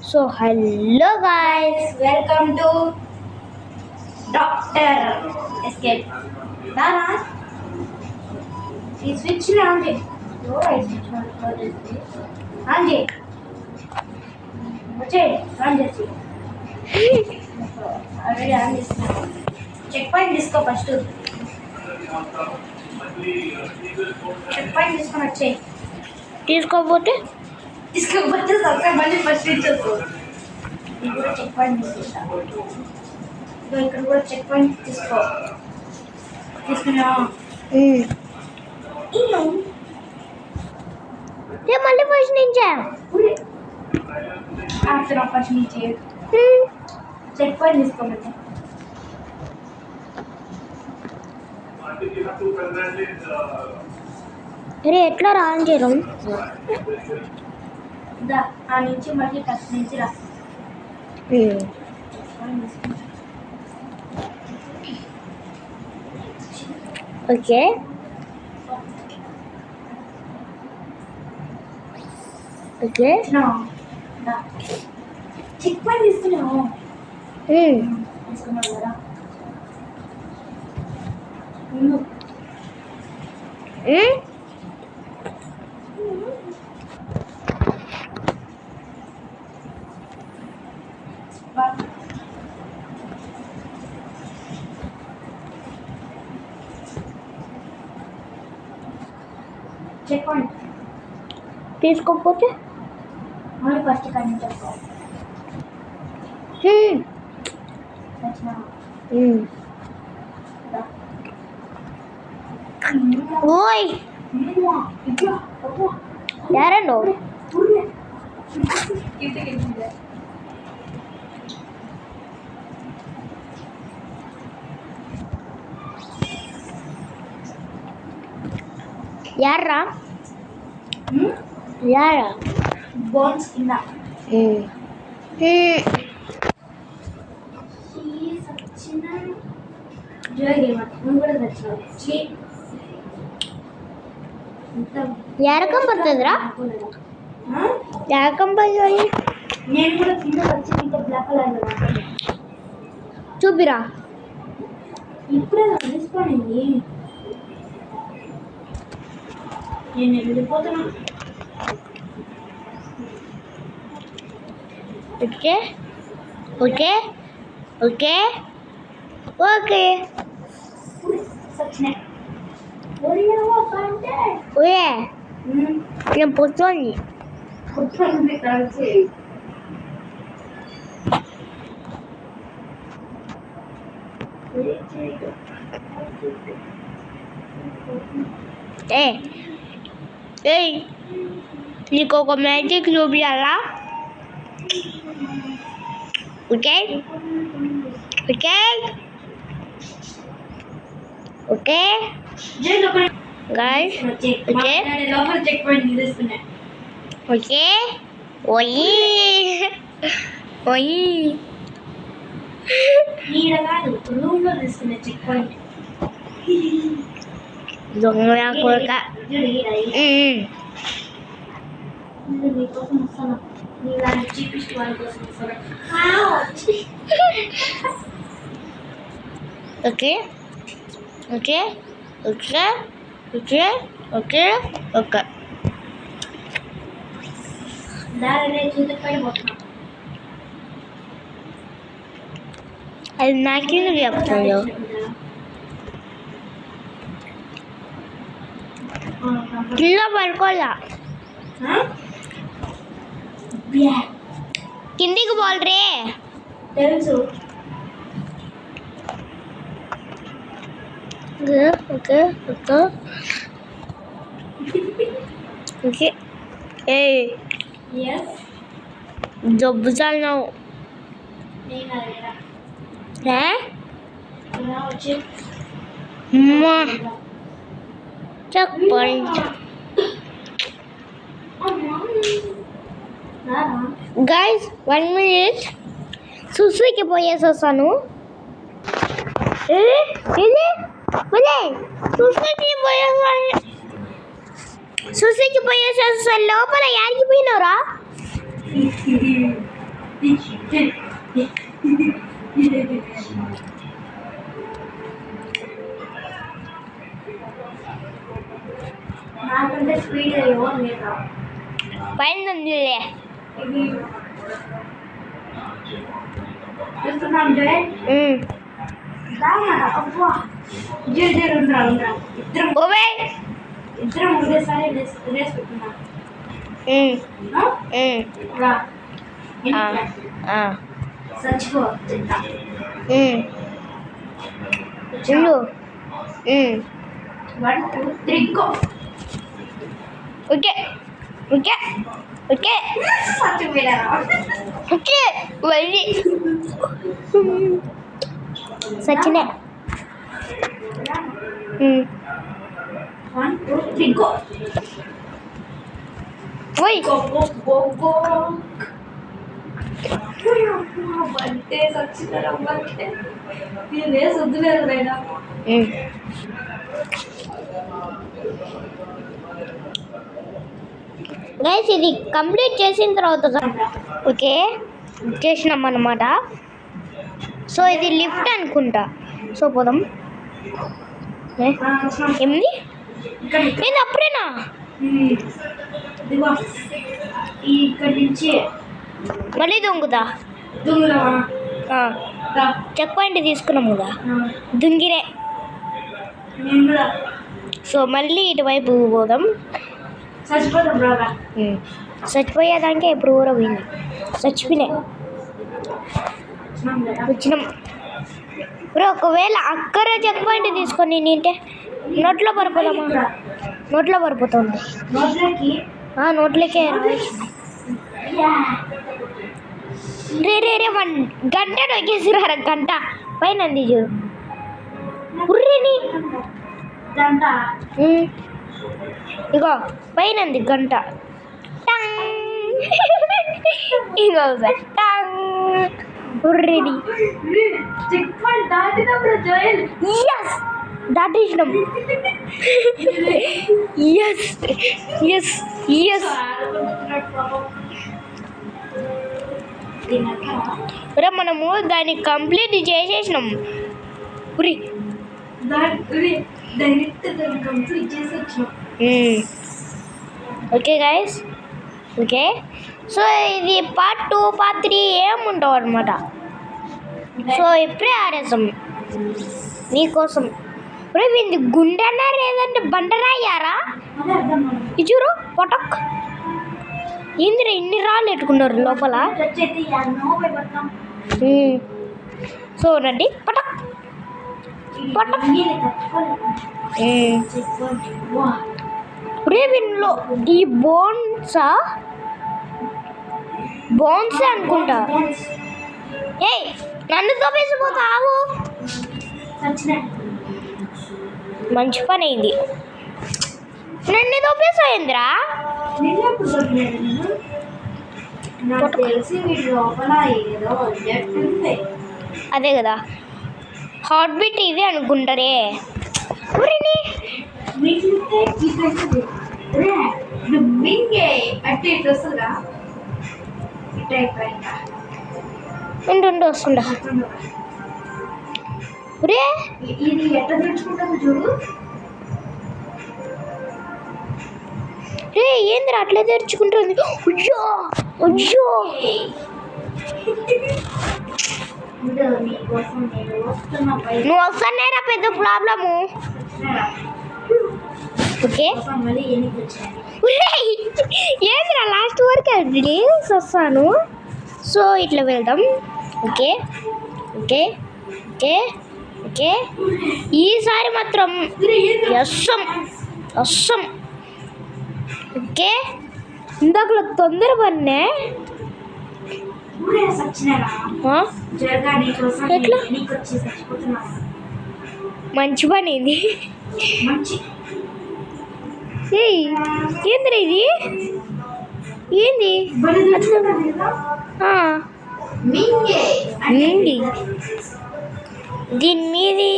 So hello guys, welcome to doctor escape. దానా ఈ switch on చేయి. ఈ స్విచ్ ఆన్ చేయి. వచ్చే ఆన్ చేసి ఆల్రెడీ ఆన్ చేస్తున్నాను. చెక్ పాయింట్ తీసుకో ఫస్ట్. చెక్ పాయింట్ తీసుకొని వచ్చేయి. తీసుకోకపోతే మళ్ళీ ఫస్ట్ ఇచ్చేస్తావు. ఇది కూడా చెక్ పాయింట్ తీసుకుంటా. ఇక్కడ కూడా చెక్ పాయింట్ తీసుకో. తీసుకున్నా మళ్ళీ ఫస్ట్ నుంచా ఫస్ట్ నుంచి చెక్ పాయింట్ తీసుకోబట్టి అరే ఎట్లా రాన్ చేయడం? ఆ నుంచి మళ్ళీ ఫస్ట్ నుంచి రా. ఓకే ఓకే చెక్ పాయింట్ తీసుకున్నావు. తీసుకున్నావు కదా. చెక్ పాయింట్ తీసుకోకపోతే మళ్ళీ ఫస్ట్ కానీ చెప్తావు. ఓయ్ ಯಾರನ್ನು ಯಾರ ಯಾರ బోన్స్ కింద సచ్చిన నువ్వు కూడా సచ్చినావు. ಯಾರಕಂ ಬರ್ತದ್ರಾ? ಯಾಕಂ ಬಂದ್ರಿ? నేను కూడా కింద వచ్చి ఇంకా బ్లాక్ కలర్ చూపిరా. ఇప్పుడే తీసుకోండి. నేను వెళ్ళిపోతున్నా. ఓకే ఓకే ఓకే ఓకే సచ్చినాయి. ఓయే నేను పొచ్చోని ఏయ్ నీకు ఒక మ్యాజిక్ చూపించాలా? Okay okay okay guys okay checkpoint తీసుకున్నా. ఓకే ఓయి ఓయి నీడ కాదు, రూమ్ లో తీసుకున్నా చెక్ పాయింట్. దొంగ కొడుక మీకోసం వస్తాను. నీ దాన్ని చూపిస్తూ వాళ్ళ కోసం వస్తాను. Okay okay okay okay okay okay దాని చూసి పడిపోతున్నా. అది నాకేందుకు చెప్తాను? కింద పడుకోవాలా? కిందికి పోల్రే. తెలుసు. ఓకే ఓకే ఓకే ఏ జబ్బు చాలినావు చెక్ పాయింట్. గైస్ 1 minute సుసుకి పోయేసి వస్తాను. సుసుకి పోయేసి వస్తాను. లోపల యాడికి పోయినవరా? నాకంటే స్పీడ్ ఎవరు లేదా పైన ఉందిలే. ఇది చూస్తున్నాం జయన్ అబ్బా జయ ఉండరా ఇద్దరం ఓవే ఒకేసారి రేస్ పెట్టున్నాం రా చచ్చిపో ఉండు. 1 2 3 గో ఓకే ఓకే ఓకే చచ్చిపోయినా ఓకే వెళ్ళి సచినే 1 2 3 గో ఓయ్ గో గో గో గో బంటే సచ్చిపోయినా బంటే నేను రేస్ వద్దులేదు రైనా గైస్ ఇది కంప్లీట్ చేసిన తర్వాత ఓకే చేసినాం అన్నమాట. సో ఇది లిఫ్ట్ అనుకుంటా. సో పోదాం. ఏంది ఏంది అప్పుడేనా? ఇక్కడి నుంచి మళ్ళీ దొంగదా? చెక్ పాయింట్ తీసుకున్నాం కదా, దుంగిరే. సో మళ్ళీ ఇటువైపు పోదాం. చచ్చిపోయేదానికే ఎప్పుడు ఊర పోయింది. చచ్చిపోయినాయి వచ్చినాం. ఇప్పుడు ఒకవేళ అక్కర చెక్ పాయింట్ తీసుకొని నింటే నోట్లో పడిపోదామా? నోట్లో పడిపోతుంది. నోట్లకే రే రే రే 1 గంట నొక్కేసిరారు. గంట పైన అంది చూడు. ఉర్రేని గంట ఇగో పైన అంది గంట. ఇగో టంగ్ ఉర్రేని. చెక్ పాయింట్ దాటినప్పుడు జోయల్ ఎస్ దాటేసినాం. ఎస్ ఎస్ ఎస్ రే మనము దాన్ని కంప్లీట్ చేసేసినాం. ఉరి డైరెక్ట్ దాన్ని కంప్లీట్ చేసి వచ్చినాం. Okay guys okay. సో ఇది పార్ట్ 2 పార్ట్ 3 ఏముంటావు అనమాట. సో ఇప్పుడే ఆడేసాం నీకోసం. ఇప్పుడు వీంది గుండెనా లేదంటే బండరాయ్యారా? ఇచ్చురు పొటక్. ఏందిరా ఇన్ని రాళ్ళు పెట్టుకున్నారు లోపల. సో రండి పటక్ పటక్. రేవిన్లో ఈ బోన్సా అనుకుంటా. ఏయ్ నన్ను తోపేసిపోతావు. మంచి పని అయింది. నన్ను తోపేసాయిందిరా. అదే కదా హార్ట్ బీట్ ఇది అనుకుంటారే. ఉండు వస్తుండా. రే ఇది ఎట్లా తెచ్చుకుంటాను చూడు. రే ఏందిరా అట్లే తెరుచుకుంటుంది. అయ్యో అయ్యో నువ్వు వస్తానేరా పెద్ద ప్రాబ్లము. ఓకే ఏందిరా లాస్ట్ వరకు రీల్స్ వస్తాను. సో ఇట్లా వెళ్దాం. ఓకే ఓకే ఓకే ఓకే ఈసారి మాత్రం అస్సం ఓకే. ఇందాకలో తొందర పన్నే. ఎట్లా మంచి పని ఇది. ఏంద్రా ఇది ఏంది మింగి దీని మీది.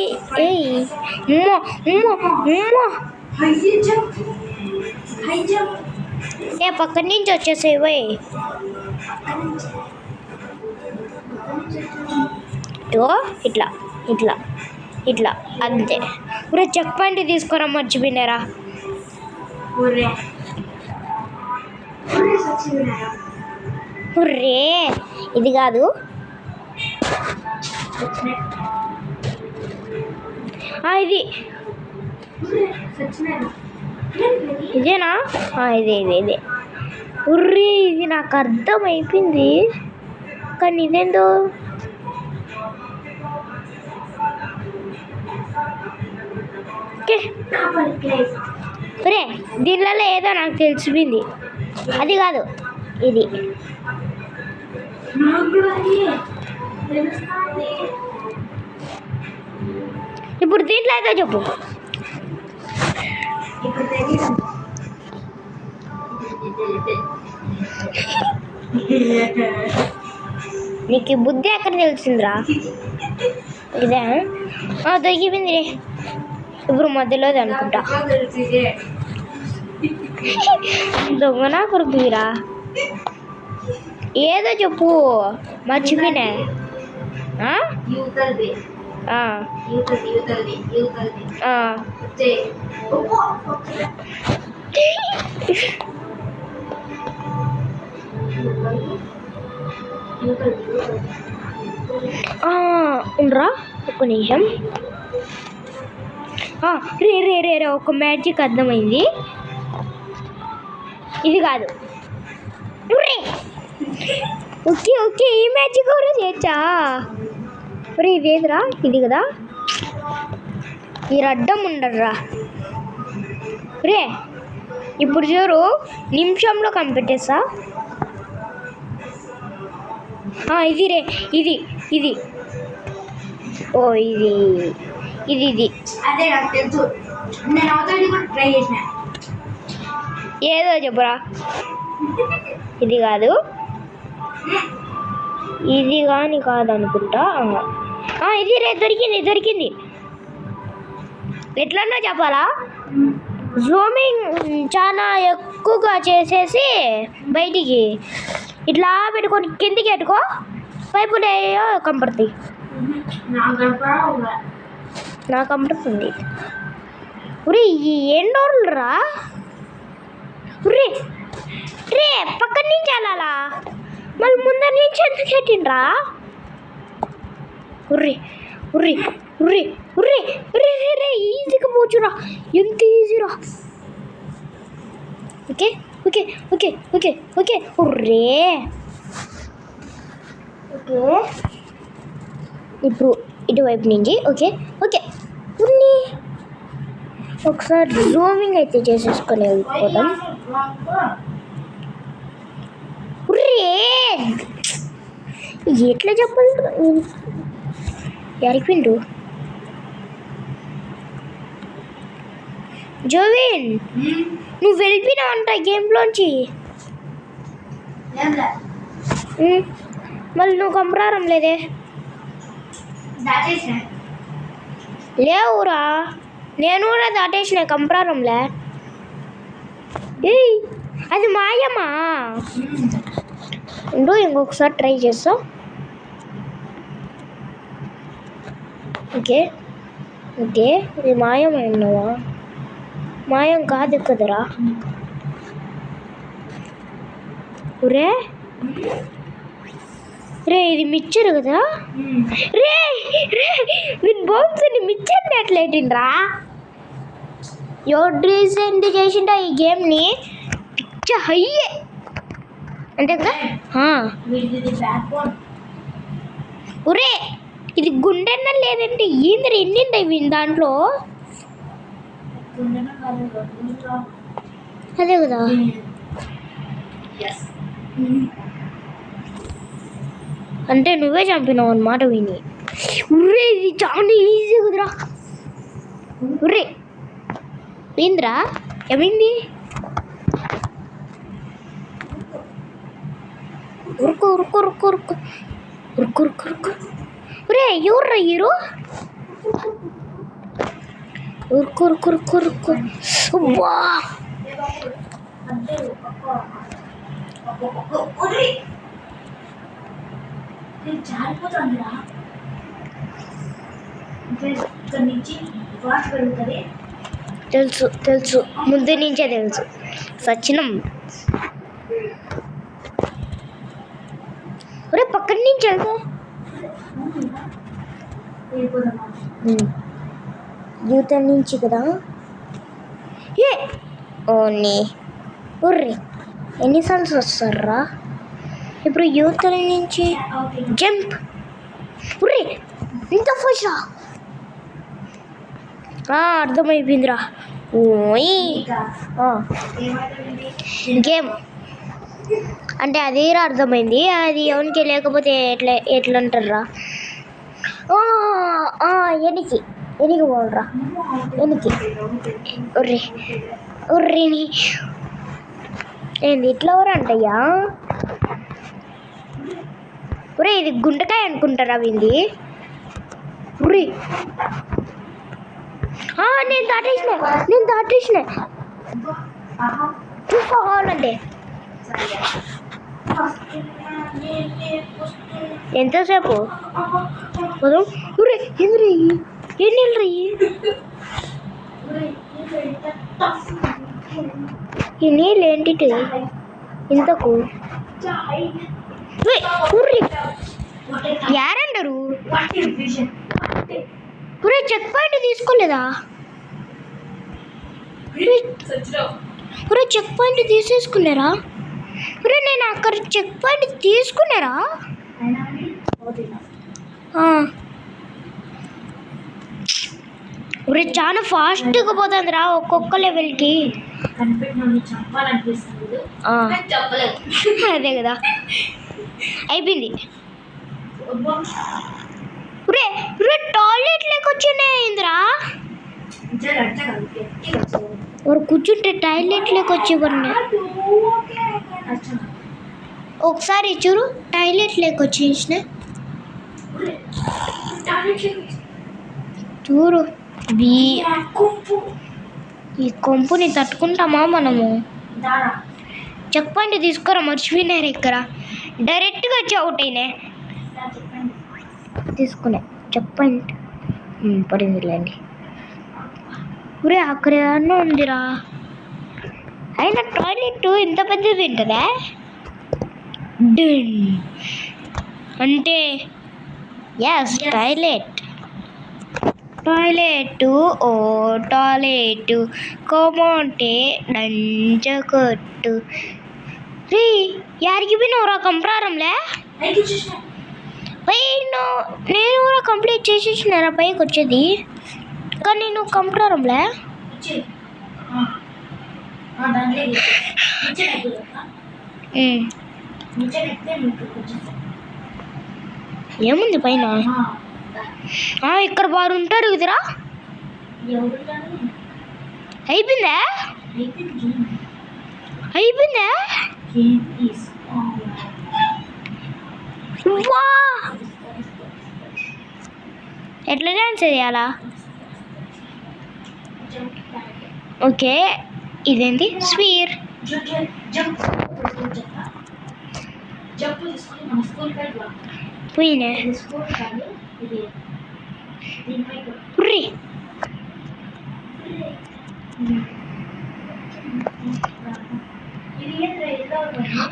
ఏ పక్కన నుంచి వచ్చేసేవే. ఇగో ఇట్లా ఇట్లా ఇట్లా అంతే. ఇప్పుడు చెక్ పాయింట్ తీసుకురా మర్చిపోయినారా. రే ఇది కాదు, ఇది ఇదేనా? ఇదే ఇదే ఇదే. ఉర్రీ ఇది నాకు అర్థం అయిపోయింది, కానీ ఇదేందో. రే దీనిలో ఏదో నాకు తెలిసిపోయింది, అది కాదు ఇది. ఇప్పుడు దీంట్లో అయితే చెప్పు. నీకు బుద్ధి ఎక్కడ తెలిసిందిరా? ఇదే దొరికిపోయింది రే. ఇప్పుడు మధ్యలోది అనుకుంటా. దొంగనా కొడుకురా, ఏదో చెప్పు మర్చిపోయినా. ఉండరా ఒక్క నిమిషం. రే రే రే రే ఒక మ్యాజిక్ అర్థమైంది, ఇది కాదు. ఓకే ఓకే ఈ మ్యాజిక్ కూడా చేయొచ్చా? రే ఇదేదిరా, ఇది కదా. ఈ అడ్డం ఉండరా రే. ఇప్పుడు చూడు నిమిషంలో కనిపెట్టేస్తా. ఇది రే, ఇది ఇది ఓ ఇది ఇది ఇది అదే నాకు తెలుసు. నేను అవతలి కూడా ట్రై చేసిన. ఏదో చెప్పురా. ఇది కాదు, ఇది కానీ కాదనుకుంటా. ఇది రే దొరికింది దొరికింది. ఎట్లన్నా చెప్పాలా, జూమింగ్ చాలా ఎక్కువగా చేసేసి బయటికి ఇట్లా పెట్టుకొని కిందికి పెట్టుకో, పైపులు కనపడుతాయి. నాకు కనపడుతుంది. ఉరి ఏం డోర్లు రా. ఉరి రే పక్కన నుంచి వెళ్ళాలా, మళ్ళీ ముందర నుంచి ఎందుకు పెట్టిండ్రా? ఉర్రి ఉర్రి ఉర్రి ఉర్రి ఉర్రి రే ఈజీగా పోచురా, ఎంత ఈజీరా. Okay okay okay okay okay ఉర్రే ఓకే. ఇప్పుడు ఇటువైపు నుంచి ఓకే ఓకే ఉన్ని ఒకసారి జూమింగ్ అయితే చేసేసుకొని వెళ్ళిపోతాం. ఎట్లా చెప్పాలి ఎరిపిండు. జోవిన్ నువ్వు వెళ్ళిపోయినావు అంట గేమ్లోంచి. మళ్ళీ నువ్వు కంపరారం లేదే. లేవురా, నేను కూడా దాటేసిన కంపరారంలే. అది మాయమా? ఇంకొకసారి ట్రై చేస్తా. ఓకే ఓకే ఇది మాయమైనవా? మాయం కాదు కదరా. రే రే ఇది మిక్చర్ కదా. రే రే వీని బాక్స్ని మిక్చర్ని ఎట్లా పెట్టిండ్రా? ఎవరు రీసెంట్ చేసిండ ఈ గేమ్ని పిచ్చ హయ్యే అంతే కదా. ఒరే ఇది గుండెన్న లేదంటే ఏంది ఎన్నింటాయి వీని దాంట్లో? అదే కదా. అంటే నువ్వే చంపినావు అన్నమాట విని. ఉర్రే ఇది చాలా ఈజీ కుదరా. ఉర్రే ఏంద్రా ఏమైంది? ఉరుకు ఉరుకు ఉరుకు ఉరుకు ఉరుకు ఉరుకు ఉరుకు. ఒరే ఎవర్రా హీరో? ఉరుకు ఉరుకు ఉరుకు ఉరుకు. వా ఇది జారిపోతుందిరా. ఇక్కడ నుంచి ఫాస్ట్ పెరుగుతుంది. తెలుసు తెలుసు, ముందు నుంచే తెలుసు. సచ్చినం. ఒరే పక్కన నుంచి వెళ్తే వెళ్ళిపోదామా? యూతర్ నుంచి కదా. ఏ ఓని ఉర్రి ఎన్నిసార్లు వస్తారా ఇప్పుడు యూతర్ నుంచి? జంప్. ఉర్రి ఇంత ఫస్టా? అర్థమైపోయిందిరా. ఓయ్ గేమ్ అంటే అదే అర్థమైంది. అది ఎవరికి లేకపోతే ఎట్లా అంటారా? ఎనికి పోవాలరా, ఎనికి. ఉర్రి ఉర్రిని ఏంది ఇట్లా ఎవరు అంటయ్యా? ఒరే ఇది గుంటకాయ అనుకుంటారా వింది? ఉర్రి నేను దాటేసిన చూసుకోవాలంటే. ఎంతసేపు ఎన్ని ఈ నీళ్ళు ఏంటి ఇంతకు? యారండరు చెక్ పాయింట్ తీసుకోలేదా? చెక్ పాయింట్ తీసేసుకున్నారా? నేను అక్కడ చెక్ పాయింట్ తీసుకున్నారా? చాలా ఫాస్ట్గా పోతుందిరా ఒక్కొక్క లెవెల్కి. అదే కదా అయిపోయింది. టాయిలెట్ లేక వచ్చినాయిందిరా. కూర్చుంటే టాయిలెట్ లేక వచ్చేవాడిని. ఒకసారి చూడు టాయిలెట్ లేక వచ్చేసిన చూడు. ఈ కొంపుని తట్టుకుంటామా మనము? చెక్ పాయింట్ తీసుకోరా, మర్చిపోయినారు ఇక్కడ. డైరెక్ట్గా వచ్చి అవుట్ అయినా తీసుకునే చెక్ పాయింట్ పడిందిలేండి. అక్కడ ఏమన్నా ఉందిరా. అయినా టాయిలెట్ ఇంత పెద్దది ఉంటుందా? అంటే ఎస్ టాయిలెట్. ఓ టాయిలెట్ కోమంటే నంచకొట్టు. రీ యారికి పోయినవరా కంప్రారంలే? నేను కూడా కంప్లీట్ చేసేసినారా పైకి వచ్చేది, కానీ నువ్వు కంప్రారంలే. ఏముంది పైన? ఇక్కడ వారు ఉంటారు కదరా. అయిపోయిందా? ఎట్లా డాన్స్ చేయాలా? ఓకే ఇదేంటి స్వీర్? పోయినా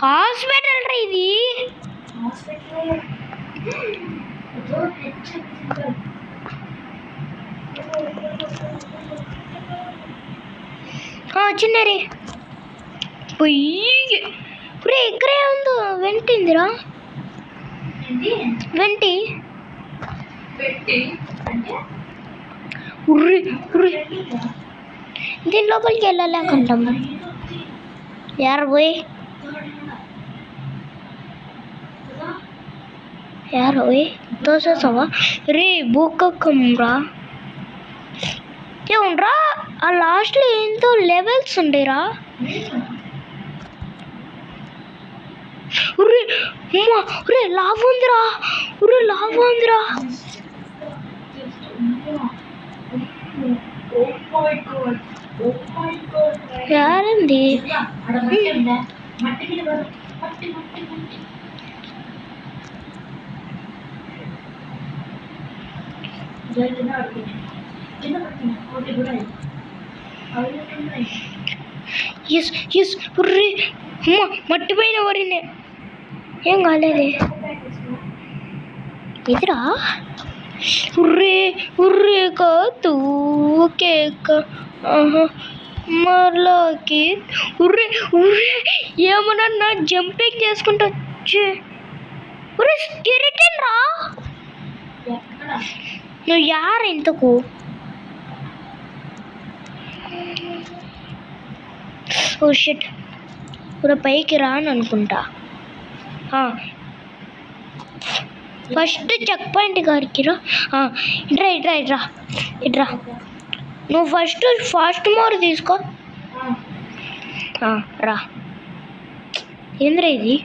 హాస్పిటల్ రా ఇది. చిన్నరి పొయ్యి ఇక్కడే ఉందో వెంటిందిరా. వెంటి దీని లోపలికి వెళ్ళలేకుంటాం. యారు పోయి తోసేసావా? బుక్కమ్రా ఏముండ్రా ఆ లాస్ట్లో ఎంతో లెవెల్స్ ఉండేరా. లాభ ఉందిరా. యారండి జల్దిగా అడుగుతాను కింద పడుతున్నా ఒకటి కూడా అవి ఉన్నాయి ఎస్ ఎస్ ఉర్రే అమ్మ మట్టిపోయిన వరినే ఏం కాలేదే ఎదురా ఉర్రే ఉర్రే కాదు కేక మరలాకి ఉర్రే ఉర్రే ఏమన్నా జంపింగ్ చేసుకుంటూ వచ్చే ఉర్రే స్కెలిటన్ రా ఎక్కడ నువ్వు యారు ఇంతకు ఓ షిట్ ఇప్పుడు పైకి రాను అనుకుంటా ఫస్ట్ చెక్ పాయింట్ గారికి రా ఇట్రా ఇట్రా ఇట్రా ఇట్రా నువ్వు ఫస్ట్ ఫాస్ట్ మోర్ తీసుకో రా ఏంద్రా ఇది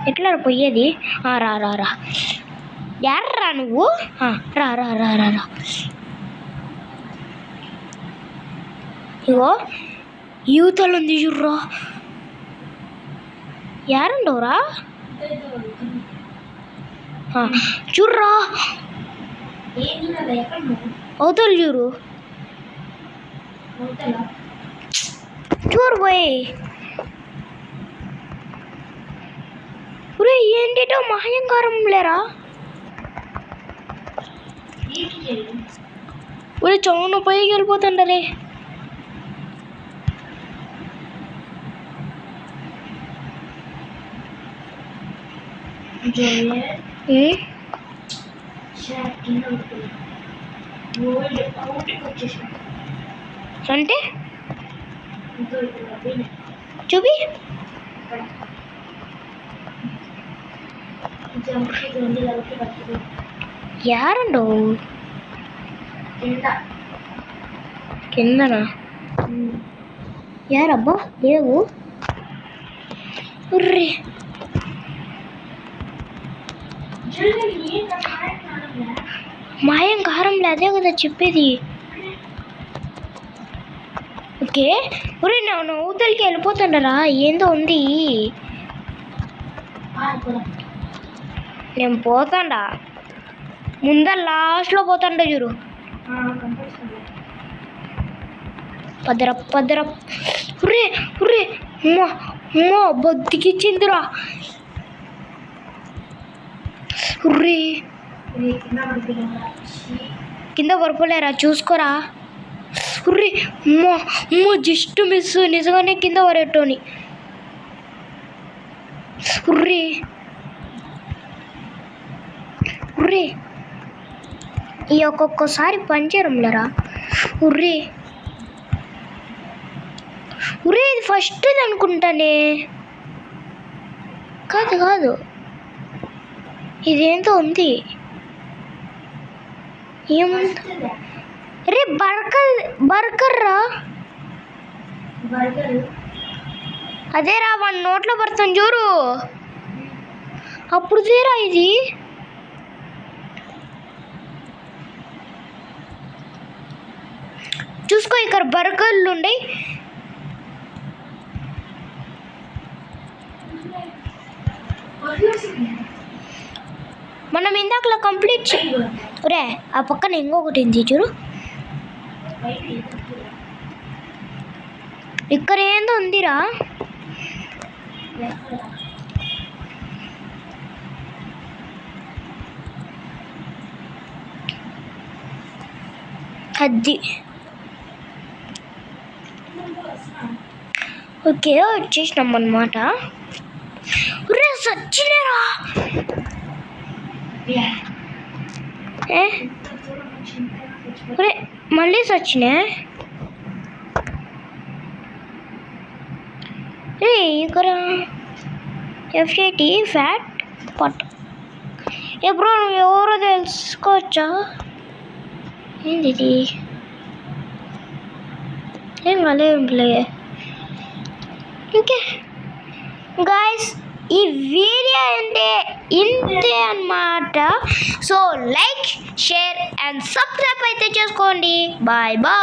ఎట్లా పోయేది రా రా రా యార్రా నువ్వు రా రా రా రా రా ఇగో యూతలు ఉంది చూర్రా యారుండవురా చూర్రా అవుతారు చూరు చూరు పోయి ఏంటిటో మహంకారం లేరా చౌన పైకి వెళ్ళిపోతుండరే అంటే చూపి యారండు కిందనా యారబ్బా లేవు ఉర్రే మాయం కారంలో అదే కదా చెప్పేది ఓకే ఒరే నేను ఊతలకి వెళ్ళిపోతుండరా ఏందో ఉంది నేను పోతాండా ముందర లాస్ట్లో పోతాండ చూడు పదర పదర ఉర్రే ఉర్రే అమ్మా అమ్మా బొద్దికిచ్చిందిరా ఉర్రే కింద పడిపోలేరా చూసుకోరా ఉర్రే అమ్మా అమ్మో జస్ట్ మిస్ నిజంగానే కింద పడేటోని ఉర్రే ఉర్రే ఈ ఒక్కొక్కసారి పంచరంలేరా ఉర్రే ఉర్రే ఇది ఫస్ట్ అనుకుంటానే కాదు కాదు ఇదేంతో ఉంది ఏముంది రే బర్గర్ రా అదే రా వాడి నోట్లో పడుతుంది చూడు అప్పుడు తీరా ఇది చూసుకో ఇక్కడ బర్గర్లు ఉండే మనం ఇందాకలా కంప్లీట్ రే ఆ పక్కన ఇంకొకటి ఉంది చూడు ఇక్కడ ఏందో ఉందిరా అది ఓకే వచ్చేసినాం అన్నమాట రే సచ్చినేరా రే మళ్ళీ సచ్చినే రే ఇక్కడ ఎఫ్ఏటి ఫ్యాట్ పట్ ఎప్పుడు నువ్వు ఎవరో తెలుసుకోవచ్చా ఏంది ఇది ఏం కాలే ఓకే గాయస్ ఈ వీడియో అంటే ఇంతే అన్నమాట so like share and subscribe అయితే చేసుకోండి బాయ్ బాయ్